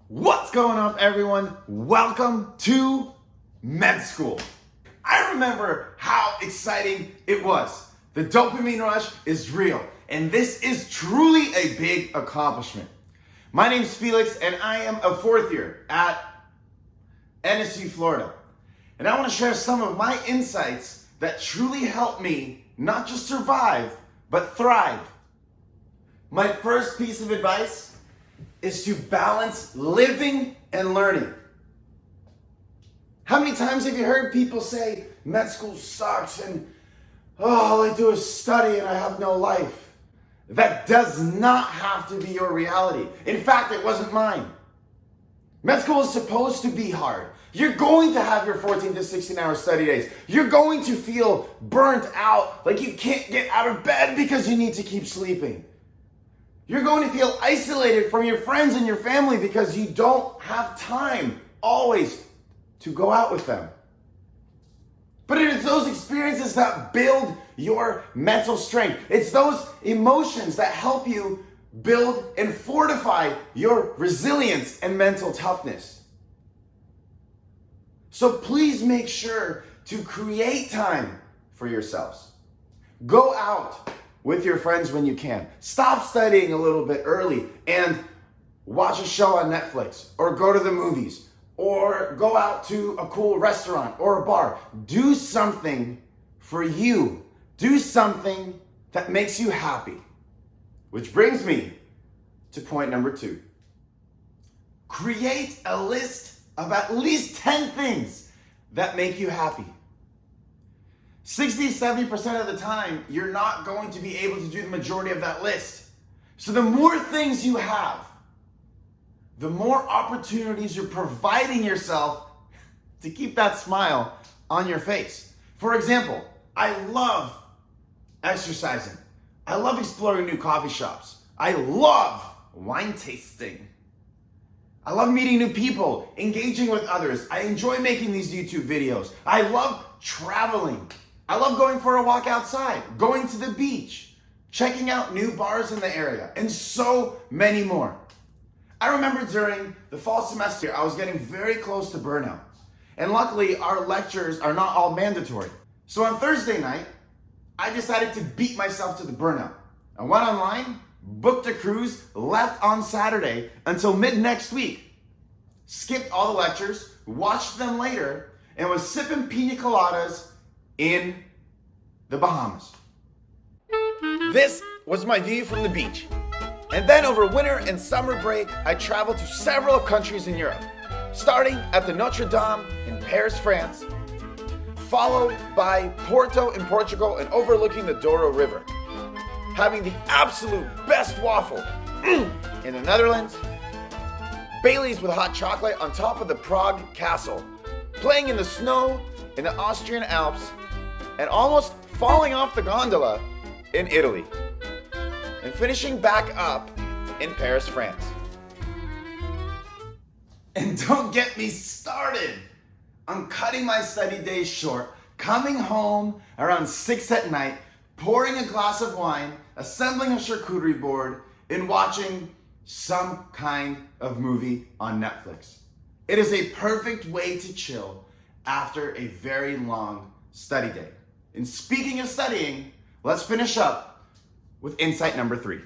What's going on, everyone? Welcome to med school. I remember how exciting it was. The dopamine rush is real, and this is truly a big accomplishment. My name's Felix, and I am a fourth year at NSU, Florida. And I want to share some of my insights that truly help me not just survive, but thrive. My first piece of advice is to balance living and learning. How many times have you heard people say, med school sucks and all I do is study and I have no life? That does not have to be your reality. In fact, it wasn't mine. Med school is supposed to be hard. You're going to have your 14 to 16-hour study days. You're going to feel burnt out, like you can't get out of bed because you need to keep sleeping. You're going to feel isolated from your friends and your family because you don't have time always to go out with them. But it is those experiences that build your mental strength. It's those emotions that help you build and fortify your resilience and mental toughness. So please make sure to create time for yourselves. Go out with your friends when you can. Stop studying a little bit early and watch a show on Netflix, or go to the movies, or go out to a cool restaurant or a bar. Do something for you. Do something that makes you happy. Which brings me to point number 2. Create a list of at least 10 things that make you happy. 60-70% of the time, you're not going to be able to do the majority of that list. So the more things you have, the more opportunities you're providing yourself to keep that smile on your face. For example, I love exercising. I love exploring new coffee shops. I love wine tasting. I love meeting new people, engaging with others. I enjoy making these YouTube videos. I love traveling. I love going for a walk outside, going to the beach, checking out new bars in the area, and so many more. I remember during the fall semester, I was getting very close to burnout. And luckily, our lectures are not all mandatory. So on Thursday night, I decided to beat myself to the burnout. I went online, booked a cruise, left on Saturday until mid next week. Skipped all the lectures, watched them later, and was sipping pina coladas in the Bahamas. This was my view from the beach. And then over winter and summer break, I traveled to several countries in Europe, starting at the Notre Dame in Paris, France, followed by Porto in Portugal and overlooking the Douro River, having the absolute best waffle in the Netherlands, Bailey's with hot chocolate on top of the Prague Castle, playing in the snow in the Austrian Alps, and almost falling off the gondola in Italy, and finishing back up in Paris, France. And don't get me started on cutting my study days short, coming home around 6 at night, pouring a glass of wine, assembling a charcuterie board, and watching some kind of movie on Netflix. It is a perfect way to chill after a very long study day. And speaking of studying, let's finish up with insight number 3.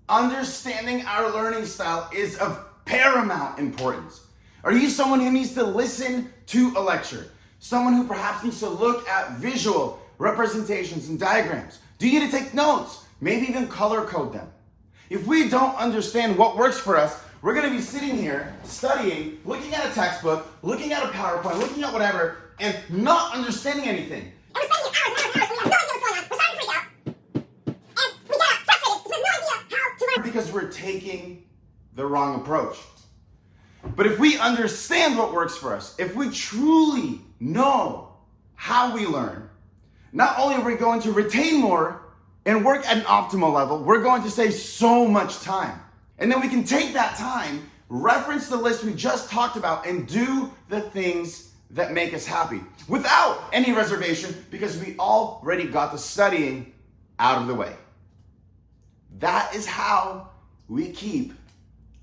Understanding our learning style is of paramount importance. Are you someone who needs to listen to a lecture? Someone who perhaps needs to look at visual representations and diagrams? Do you need to take notes? Maybe even color code them? If we don't understand what works for us, we're going to be sitting here studying, looking at a textbook, looking at a PowerPoint, looking at whatever, and not understanding anything. And we're spending hours and hours and we have no idea what's going on. We're starting to freak out. And we get frustrated because we have no idea how to learn. Because we're taking the wrong approach. But if we understand what works for us, if we truly know how we learn, not only are we going to retain more and work at an optimal level, we're going to save so much time. And then we can take that time, reference the list we just talked about, and do the things that make us happy without any reservation because we already got the studying out of the way. That is how we keep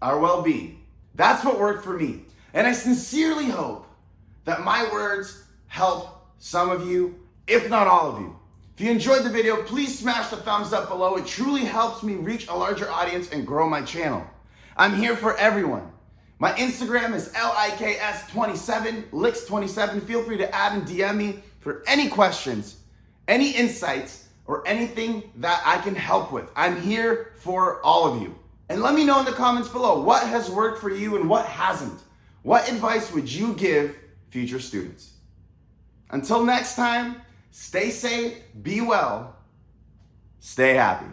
our well-being. That's what worked for me. And I sincerely hope that my words help some of you, if not all of you. If you enjoyed the video, please smash the thumbs up below. It truly helps me reach a larger audience and grow my channel. I'm here for everyone. My Instagram is LIKS27, Licks27. Feel free to add and DM me for any questions, any insights, or anything that I can help with. I'm here for all of you. And let me know in the comments below what has worked for you and what hasn't. What advice would you give future students? Until next time, stay safe, be well, stay happy.